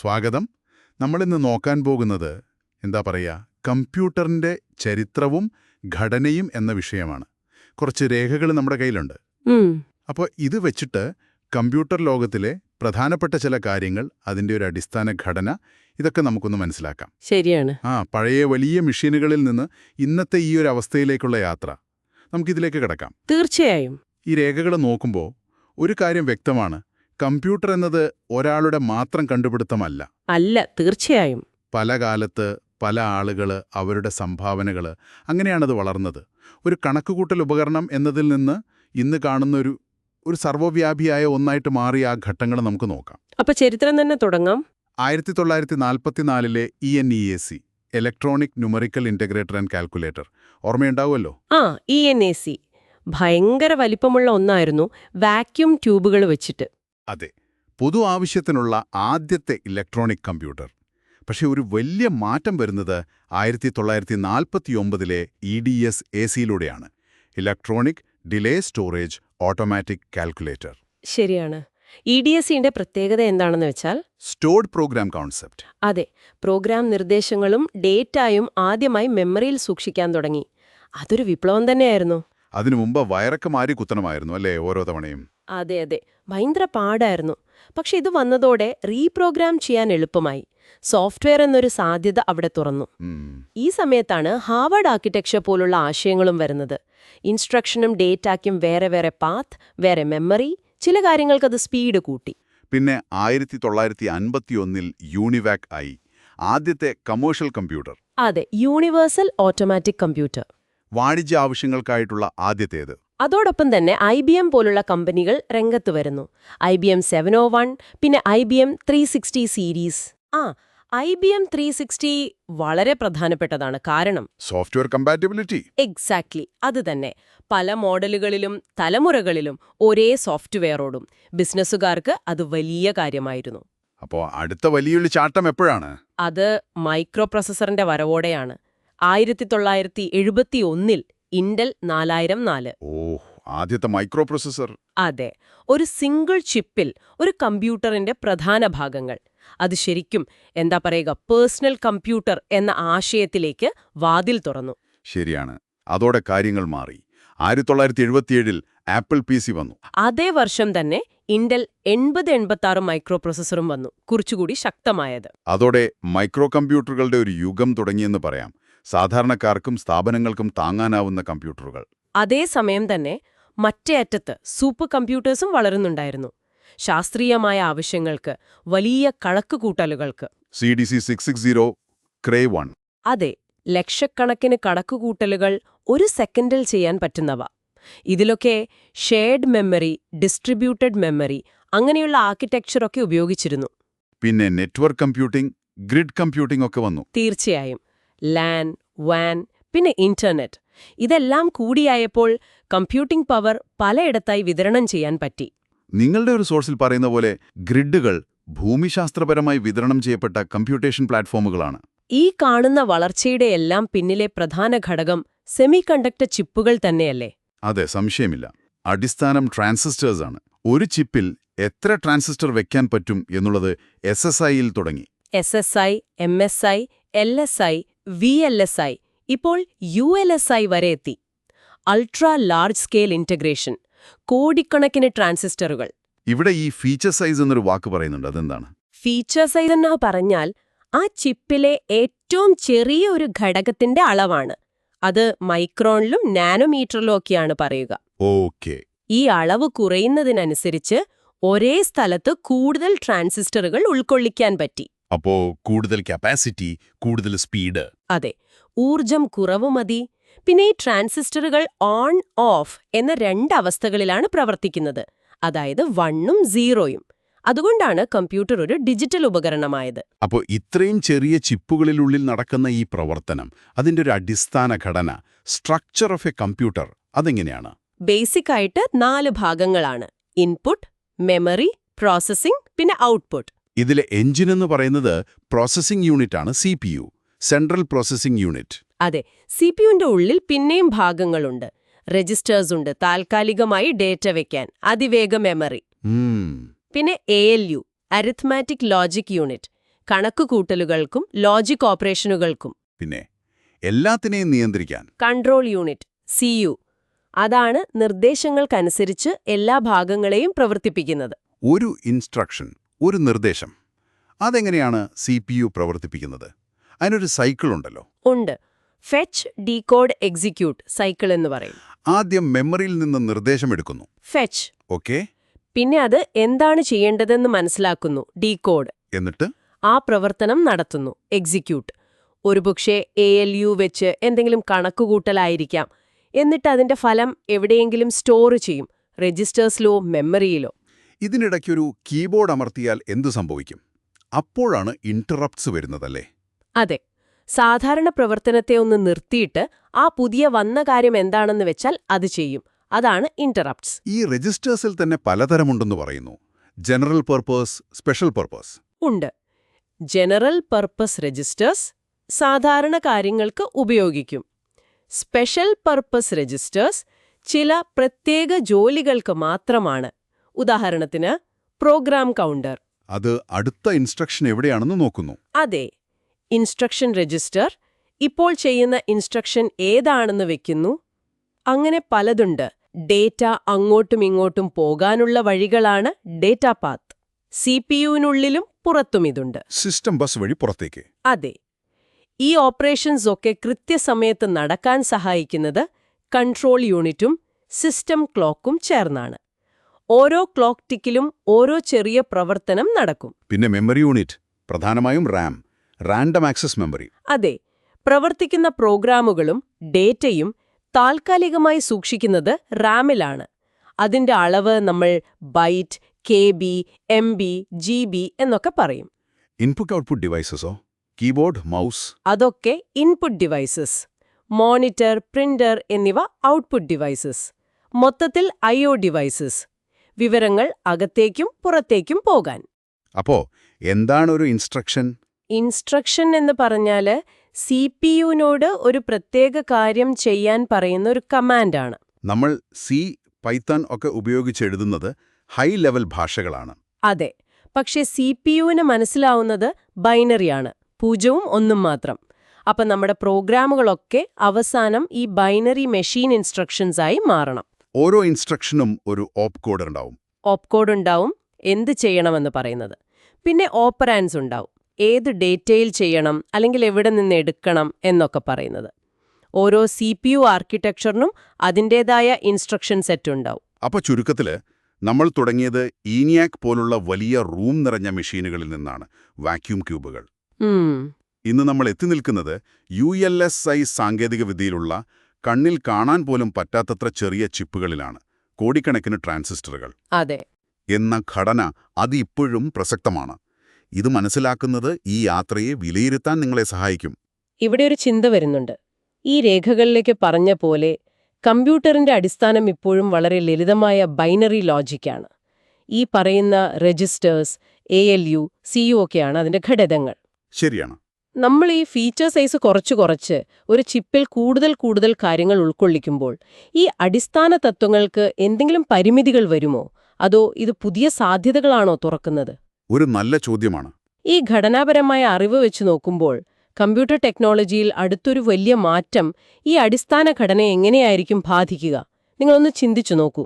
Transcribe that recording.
സ്വാഗതം. നമ്മളിന്ന് നോക്കാൻ പോകുന്നത് എന്താ പറയുക, കമ്പ്യൂട്ടറിൻ്റെ ചരിത്രവും ഘടനയും എന്ന വിഷയമാണ്. കുറച്ച് രേഖകൾ നമ്മുടെ കയ്യിലുണ്ട്. അപ്പോൾ ഇത് വെച്ചിട്ട് കമ്പ്യൂട്ടർ ലോകത്തിലെ പ്രധാനപ്പെട്ട ചില കാര്യങ്ങൾ, അതിൻ്റെ ഒരു അടിസ്ഥാന ഘടന, ഇതൊക്കെ നമുക്കൊന്ന് മനസ്സിലാക്കാം. ശരിയാണ്. പഴയ വലിയ മെഷീനുകളിൽ നിന്ന് ഇന്നത്തെ ഈ ഒരു അവസ്ഥയിലേക്കുള്ള യാത്ര, നമുക്കിതിലേക്ക് കിടക്കാം. തീർച്ചയായും. ഈ രേഖകൾ നോക്കുമ്പോൾ ഒരു കാര്യം വ്യക്തമാണ്. കമ്പ്യൂട്ടർ എന്നത് ഒരാളുടെ മാത്രം കണ്ടുപിടുത്തമല്ല. അല്ല, തീർച്ചയായും. പല കാലത്ത് പല ആളുകൾ, അവരുടെ സംഭാവനകൾ, അങ്ങനെയാണത് വളർന്നത്. ഒരു കണക്കുകൂട്ടൽ ഉപകരണം എന്നതിൽ നിന്ന് ഇന്ന് കാണുന്ന ഒരു സർവ്വവ്യാപിയായ ഒന്നായിട്ട് മാറിയ ആ ഘട്ടങ്ങൾ നമുക്ക് നോക്കാം. അപ്പൊ ചരിത്രം തന്നെ തുടങ്ങാം. 1944 ENEAC, electronic numerical integrator and calculator, ഓർമ്മയുണ്ടാവുമല്ലോ? ENAC ഭയങ്കര വലിപ്പമുള്ള ഒന്നായിരുന്നു, വാക്യൂം ട്യൂബുകൾ വെച്ചിട്ട്. അതെ, പൊതു ആവശ്യത്തിനുള്ള ആദ്യത്തെ ഇലക്ട്രോണിക് കമ്പ്യൂട്ടർ. പക്ഷേ ഒരു വലിയ മാറ്റം വരുന്നത് 1949 EDS-AC electronic delay storage automatic calculator. ശരിയാണ്. EDS-ന്റെ പ്രത്യേകത എന്താണെന്ന് വെച്ചാൽ സ്റ്റോർഡ് പ്രോഗ്രാം കോൺസെപ്റ്റ്. അതെ, പ്രോഗ്രാം നിർദ്ദേശങ്ങളും ഡേറ്റായും ആദ്യമായി മെമ്മറിയിൽ സൂക്ഷിക്കാൻ തുടങ്ങി. അതൊരു വിപ്ലവം തന്നെയായിരുന്നു. അതിനു മുമ്പ് വയറൊക്കെ മാറി കുത്തണമായിരുന്നു അല്ലേ ഓരോ തവണയും? അതെ, ഭയങ്കര പാടായിരുന്നു. പക്ഷെ ഇത് വന്നതോടെ റീപ്രോഗ്രാം ചെയ്യാൻ എളുപ്പമായി. സോഫ്റ്റ്വെയർ എന്നൊരു സാധ്യത അവിടെ തുറന്നു. ഈ സമയത്താണ് ഹാർവാർഡ് ആർക്കിടെക്ചർ പോലുള്ള ആശയങ്ങളും വരുന്നത്. ഇൻസ്ട്രക്ഷനും ഡേറ്റാക്കും വേറെ വേറെ പാത്ത്, വേറെ മെമ്മറി, ചില കാര്യങ്ങൾക്കത് സ്പീഡ് കൂട്ടി. പിന്നെ 1951 യൂണിവാക് ആയി, ആദ്യത്തെ കമേഴ്ഷ്യൽ കമ്പ്യൂട്ടർ. അതെ, യൂണിവേഴ്സൽ ഓട്ടോമാറ്റിക് കമ്പ്യൂട്ടർ. വാണിജ്യ ആവശ്യങ്ങൾക്കായിട്ടുള്ള ആദ്യത്തേത്. അതോടൊപ്പം തന്നെ IBM പോലുള്ള കമ്പനികൾ രംഗത്ത് വരുന്നു. IBM 701, പിന്നെ IBM 360 സീരീസ്. IBM 360 വളരെ പ്രധാനപ്പെട്ടതാണ്. കാരണം സോഫ്റ്റ്വെയർ കമ്പാറ്റബിലിറ്റി. എക്സാക്ട്ലി, അത് തന്നെ. പല മോഡലുകളിലും തലമുറകളിലും ഒരേ സോഫ്റ്റ്വെയറോടും. ബിസിനസ്സുകാർക്ക് അത് വലിയ കാര്യമായിരുന്നു. അപ്പോൾ അടുത്ത വലിയൊരു ചാട്ടം എപ്പോഴാണ്? അത് മൈക്രോ പ്രോസസറിന്റെ വരവോടെയാണ്. 1971 ഇന്റൽ 4004. ആദ്യത്തെ മൈക്രോ പ്രോസസർ. അതെ, ഒരു സിംഗിൾ ചിപ്പിൽ ഒരു കമ്പ്യൂട്ടറിന്റെ പ്രധാന ഭാഗങ്ങൾ. അത് ശരിക്കും എന്താ പറയുക, പേഴ്സണൽ കമ്പ്യൂട്ടർ എന്ന ആശയത്തിലേക്ക് വാതിൽ തുറന്നു. ശരിയാണ്, അതോടെ കാര്യങ്ങൾ മാറി. 1977 ആപ്പിൾ PC വന്നു. അതേ വർഷം തന്നെ ഇന്റൽ 8086 മൈക്രോ പ്രോസസറും വന്നു, കുറച്ചുകൂടി ശക്തമായത്. അതോടെ മൈക്രോ കമ്പ്യൂട്ടറുകളുടെ ഒരു യുഗം തുടങ്ങിയെന്ന് പറയാം. സാധാരണക്കാർക്കും സ്ഥാപനങ്ങൾക്കും താങ്ങാനാവുന്ന കമ്പ്യൂട്ടറുകൾ. അതേസമയം തന്നെ മറ്റേ അറ്റത്ത് സൂപ്പർ കമ്പ്യൂട്ടേഴ്സും വളരുന്നുണ്ടായിരുന്നു. ശാസ്ത്രീയമായ ആവശ്യങ്ങൾക്ക്, വലിയ കണക്കുകൂട്ടലുകൾക്ക്. CDC 660, Cray 1. അതെ, ലക്ഷക്കണക്കിന് കണക്കുകൂട്ടലുകൾ ഒരു സെക്കൻഡിൽ ചെയ്യാൻ പറ്റുന്നവ. ഇതിലൊക്കെ ഷെയർഡ് മെമ്മറി, ഡിസ്ട്രിബ്യൂട്ടഡ് മെമ്മറി, അങ്ങനെയുള്ള ആർക്കിടെക്ചറൊക്കെ ഉപയോഗിച്ചിരുന്നു. പിന്നെ നെറ്റ്വർക്ക് കമ്പ്യൂട്ടിംഗ്, ഗ്രിഡ് കമ്പ്യൂട്ടിംഗ് ഒക്കെ വന്നു. തീർച്ചയായും. LAN, WAN, പിന്നെ ഇന്റർനെറ്റ്, ഇതെല്ലാം കൂടിയായപ്പോൾ കമ്പ്യൂട്ടിംഗ് പവർ പലയിടത്തായി വിതരണം ചെയ്യാൻ പറ്റി. നിങ്ങളുടെ ഒരു സോഴ്സിൽ പറയുന്ന പോലെ ഗ്രിഡുകൾ ഭൂമിശാസ്ത്രപരമായി വിതരണം ചെയ്യപ്പെട്ട കമ്പ്യൂട്ടേഷൻ പ്ലാറ്റ്ഫോമുകളാണ്. ഈ കാണുന്ന വളർച്ചയുടെ എല്ലാം പിന്നിലെ പ്രധാന ഘടകം സെമി കണ്ടക്ടർ ചിപ്പുകൾ തന്നെയല്ലേ? അതെ, സംശയമില്ല. അടിസ്ഥാനം ട്രാൻസിസ്റ്റേഴ്സ് ആണ്. ഒരു ചിപ്പിൽ എത്ര ട്രാൻസിസ്റ്റർ വെക്കാൻ പറ്റും എന്നുള്ളത് SSI-യിൽ തുടങ്ങി. SSI, MSI, LSI, VLSI, ഇപ്പോൾ ULSI വരെ എത്തി. അൾട്രാ ലാർജ് സ്കെയിൽ ഇന്റഗ്രേഷൻ, കോടിക്കണക്കിന് ട്രാൻസിസ്റ്ററുകൾ. ഇവിടെ ഈ ഫീച്ചർ സൈസ് എന്നൊരു വാക്ക് പറയുന്നുണ്ട്, അതെന്താണ്? ഫീച്ചർ സൈസ് എന്ന് പറഞ്ഞാൽ ആ ചിപ്പിലെ ഏറ്റവും ചെറിയ ഒരു ഘടകത്തിന്റെ അളവാണ്. അത് മൈക്രോണിലും നാനോമീറ്ററിലും ഒക്കെയാണ് പറയുക. ഓക്കേ. ഈ അളവ് കുറയുന്നതിനനുസരിച്ച് ഒരേ സ്ഥലത്ത് കൂടുതൽ ട്രാൻസിസ്റ്ററുകൾ ഉൾക്കൊള്ളിക്കാൻ പറ്റി. അപ്പോ കൂടുതൽ കപ്പാസിറ്റി, കൂടുതൽ സ്പീഡ്. അതെ, ഊർജം കുറവ് മതി. പിന്നെ ഈ ട്രാൻസിസ്റ്ററുകൾ ഓൺ ഓഫ് എന്ന 2 അവസ്ഥകളിലാണ് പ്രവർത്തിക്കുന്നത്, അതായത് 1ഉം 0യും. അതുകൊണ്ടാണ് കമ്പ്യൂട്ടർ ഒരു ഡിജിറ്റൽ ഉപകരണമായത്. അപ്പോൾ ഇത്രയും ചെറിയ ചിപ്പുകളിലുള്ളിൽ നടക്കുന്ന ഈ പ്രവർത്തനം, അതിൻ്റെ ഒരു അടിസ്ഥാന ഘടന, സ്ട്രക്ചർ ഓഫ് എ കമ്പ്യൂട്ടർ, അതെങ്ങനെയാണ്? ബേസിക് ആയിട്ട് 4 ഭാഗങ്ങളാണ്: ഇൻപുട്ട്, മെമ്മറി, പ്രോസസ്സിംഗ്, പിന്നെ ഔട്ട്പുട്ട്. ഇതിലെ എഞ്ചിൻ എന്ന് പറയുന്നത് പ്രോസസ്സിംഗ് യൂണിറ്റ് ആണ്, CPU, സെൻട്രൽ പ്രോസസ്സിംഗ് യൂണിറ്റ്. അതെ, CPUവിന്റെ ഉള്ളിൽ പിന്നെയും ഭാഗങ്ങളുണ്ട്. രജിസ്റ്റേഴ്സ് ഉണ്ട്, താൽക്കാലികമായി ഡേറ്റ വെക്കാൻ, അതിവേഗ മെമ്മറി. പിന്നെ ALU, അരിത്മാറ്റിക് ലോജിക് യൂണിറ്റ്, കണക്കുകൂട്ടലുകൾക്കും ലോജിക് ഓപ്പറേഷനുകൾക്കും. പിന്നെ എല്ലാത്തിനെയും നിയന്ത്രിക്കാൻ കൺട്രോൾ യൂണിറ്റ് CU അതാണ് നിർദ്ദേശങ്ങൾക്കനുസരിച്ച് എല്ലാ ഭാഗങ്ങളെയും പ്രവർത്തിപ്പിക്കുന്നത്. ഒരു ഇൻസ്ട്രക്ഷൻ, ഒരു നിർദ്ദേശം, അതെങ്ങനെയാണ് CPU പ്രവർത്തിപ്പിക്കുന്നത്? അതിനൊരു സൈക്കിൾ ഉണ്ടല്ലോ. ഉണ്ട്. ഫെച്ച്, ഡീകോഡ്, എക്സിക്യൂട്ട് സൈക്കിൾ എന്ന് പറയും. ആദ്യം മെമ്മറിയിൽ നിന്ന് നിർദ്ദേശമെടുക്കുന്നു. ഫെച്ച്. ഓക്കെ. പിന്നെ അത് എന്താണ് ചെയ്യേണ്ടതെന്ന് മനസ്സിലാക്കുന്നു. ഡീകോഡ്. എന്നിട്ട് ആ പ്രവർത്തനം നടത്തുന്നു. എക്സിക്യൂട്ട്. ഒരുപക്ഷെ ALU വെച്ച് എന്തെങ്കിലും കണക്കുകൂട്ടലായിരിക്കാം. എന്നിട്ട് അതിന്റെ ഫലം എവിടെയെങ്കിലും സ്റ്റോർ ചെയ്യും. രജിസ്റ്റേഴ്സിലോ മെമ്മറിയിലോ. ഇതിനിടയ്ക്കൊരു കീബോർഡ് അമർത്തിയാൽ എന്തു സംഭവിക്കും? അപ്പോഴാണ് ഇന്ററപ്റ്റ്സ് വരുന്നതല്ലേ? അതെ. സാധാരണ പ്രവർത്തനത്തെ ഒന്ന് നിർത്തിയിട്ട് ആ പുതിയ വന്ന കാര്യം എന്താണെന്ന് വെച്ചാൽ അത് ചെയ്യും. അതാണ് ഇന്ററപ്റ്റ്സ്. ഈ രജിസ്റ്റേഴ്സിൽ തന്നെ പലതരമുണ്ടെന്ന് പറയുന്നു. General purpose, special purpose. ഉണ്ട്. ജനറൽ പർപ്പസ് രജിസ്റ്റേഴ്സ് സാധാരണ കാര്യങ്ങൾക്ക് ഉപയോഗിക്കും. സ്പെഷ്യൽ പർപ്പസ് രജിസ്റ്റേഴ്സ് ചില പ്രത്യേക ജോലികൾക്ക് മാത്രമാണ്. ഉദാഹരണത്തിന് പ്രോഗ്രാം കൗണ്ടർ. അത് അടുത്ത ഇൻസ്ട്രക്ഷൻ എവിടെയാണെന്ന് നോക്കുന്നു. അതെ. ഇൻസ്ട്രക്ഷൻ രജിസ്റ്റർ ഇപ്പോൾ ചെയ്യുന്ന ഇൻസ്ട്രക്ഷൻ ഏതാണെന്ന് വെക്കുന്നു. അങ്ങനെ പലതുണ്ട്. ഡേറ്റ അങ്ങോട്ടും ഇങ്ങോട്ടും പോകാനുള്ള വഴികളാണ് ഡേറ്റ പാത്ത്. CPUവിനുള്ളിലും പുറത്തും ഇതുണ്ട്. സിസ്റ്റം ബസ് വഴി പുറത്തേക്ക്. അതെ. ഈ ഓപ്പറേഷൻസ് ഒക്കെ കൃത്യസമയത്ത് നടക്കാൻ സഹായിക്കുന്നത് കൺട്രോൾ യൂണിറ്റും സിസ്റ്റം ക്ലോക്കും ചേർന്നാണ്. ഓരോ ക്ലോക്ക് ടിക്കിലും ഓരോ ചെറിയ പ്രവർത്തനം നടക്കും. പിന്നെ മെമ്മറി യൂണിറ്റ്, പ്രധാനമായും റാം, റാൻഡം ആക്സസ് മെമ്മറി. അതെ. പ്രവർത്തിക്കുന്ന പ്രോഗ്രാമുകളും ഡേറ്റയും താൽക്കാലികമായി സൂക്ഷിക്കുന്നത് റാമിലാണ്. അതിന്റെ അളവ് നമ്മൾ ബൈറ്റ്, KB, MB, GB എന്നൊക്കെ പറയും. ഇൻപുട്ട് ഔട്ട്പുട്ട് ഡിവൈസസോ? Keyboard, mouse? അതൊക്കെ ഇൻപുട്ട് ഡിവൈസസ്. മോണിറ്റർ, പ്രിന്റർ എന്നിവ ഔട്ട്പുട്ട് ഡിവൈസസ്. മൊത്തത്തിൽ IO ഡിവൈസസ്. വിവരങ്ങൾ അകത്തേക്കും പുറത്തേക്കും പോകാൻ. അപ്പോ എന്താണൊരു ഇൻസ്ട്രക്ഷൻ? ഇൻസ്ട്രക്ഷൻ എന്ന് പറഞ്ഞാല് CPUവിനോട് ഒരു പ്രത്യേക കാര്യം ചെയ്യാൻ പറയുന്ന ഒരു കമാൻഡാണ്. നമ്മൾ C, പൈത്തൺ ഒക്കെ ഉപയോഗിച്ചെഴുതുന്നത് ഹൈ ലെവൽ ഭാഷകളാണ്. അതെ. പക്ഷേ CPUവിന് മനസ്സിലാവുന്നത് ബൈനറിയാണ്, 0ഉം 1ഉം മാത്രം. അപ്പം നമ്മുടെ പ്രോഗ്രാമുകളൊക്കെ അവസാനം ഈ ബൈനറി മെഷീൻ ഇൻസ്ട്രക്ഷൻസായി മാറണം. ഓരോ ഇൻസ്ട്രക്ഷനും ഒരു ഓപ്പ് കോഡ് ഉണ്ടാവും. ഓപ്പ് കോഡ് ഉണ്ടാവും, എന്ത് ചെയ്യണമെന്ന് പറയുന്നത്. പിന്നെ ഓപ്പറാൻസ് ഉണ്ടാവും, ഏത് ഡേറ്റയിൽ ചെയ്യണം അല്ലെങ്കിൽ എവിടെ നിന്ന് എടുക്കണം എന്നൊക്കെ പറയുന്നത്. ഓരോ CPU ആർക്കിടെക്ചറിനും അതിൻ്റേതായ ഇൻസ്ട്രക്ഷൻ സെറ്റ് ഉണ്ടാവും. അപ്പൊ ചുരുക്കത്തില് നമ്മൾ തുടങ്ങിയത് ENIAC പോലുള്ള വലിയ റൂം നിറഞ്ഞ മെഷീനുകളിൽ നിന്നാണ്, വാക്യൂം ക്യൂബുകൾ. ഇന്ന് നമ്മൾ എത്തി നിൽക്കുന്നത് ULSI സാങ്കേതികവിദ്യയിലുള്ള കണ്ണിൽ കാണാൻ പോലും പറ്റാത്തത്ര ചെറിയ ചിപ്പുകളിലാണ്. കോടിക്കണക്കിന് ട്രാൻസിസ്റ്ററുകൾ. അതെ. എന്ന ഘടന അതിപ്പോഴും പ്രസക്തമാണ്. ഇത് മനസ്സിലാക്കുന്നത് ഈ യാത്രയെ വിലയിരുത്താൻ നിങ്ങളെ സഹായിക്കും. ഇവിടെ ഒരു ചിന്ത വരുന്നുണ്ട്. ഈ രേഖകളിലേക്ക് പറഞ്ഞ പോലെ കമ്പ്യൂട്ടറിന്റെ അടിസ്ഥാനം ഇപ്പോഴും വളരെ ലളിതമായ ബൈനറി ലോജിക്കാണ്. ഈ പറയുന്ന രജിസ്റ്റേഴ്സ്, ALU, CU ഒക്കെയാണ് അതിന്റെ ഘടകങ്ങൾ. ശരിയാണ്. നമ്മൾ ഈ ഫീച്ചർ സൈസ് കുറച്ച് ഒരു ചിപ്പിൽ കൂടുതൽ കാര്യങ്ങൾ ഉൾക്കൊള്ളിക്കുമ്പോൾ ഈ അടിസ്ഥാന തത്വങ്ങൾക്ക് എന്തെങ്കിലും പരിമിതികൾ വരുമോ? അതോ ഇത് പുതിയ സാധ്യതകളാണോ തുറക്കുന്നത്? ഒരു നല്ല ചോദ്യമാണ്. ഈ ഘടനാപരമായ അറിവ് വെച്ച് നോക്കുമ്പോൾ കമ്പ്യൂട്ടർ ടെക്നോളജിയിൽ അടുത്തൊരു വലിയ മാറ്റം ഈ അടിസ്ഥാന ഘടനയെ എങ്ങനെയായിരിക്കും ബാധിക്കുക? നിങ്ങളൊന്ന് ചിന്തിച്ചു നോക്കൂ.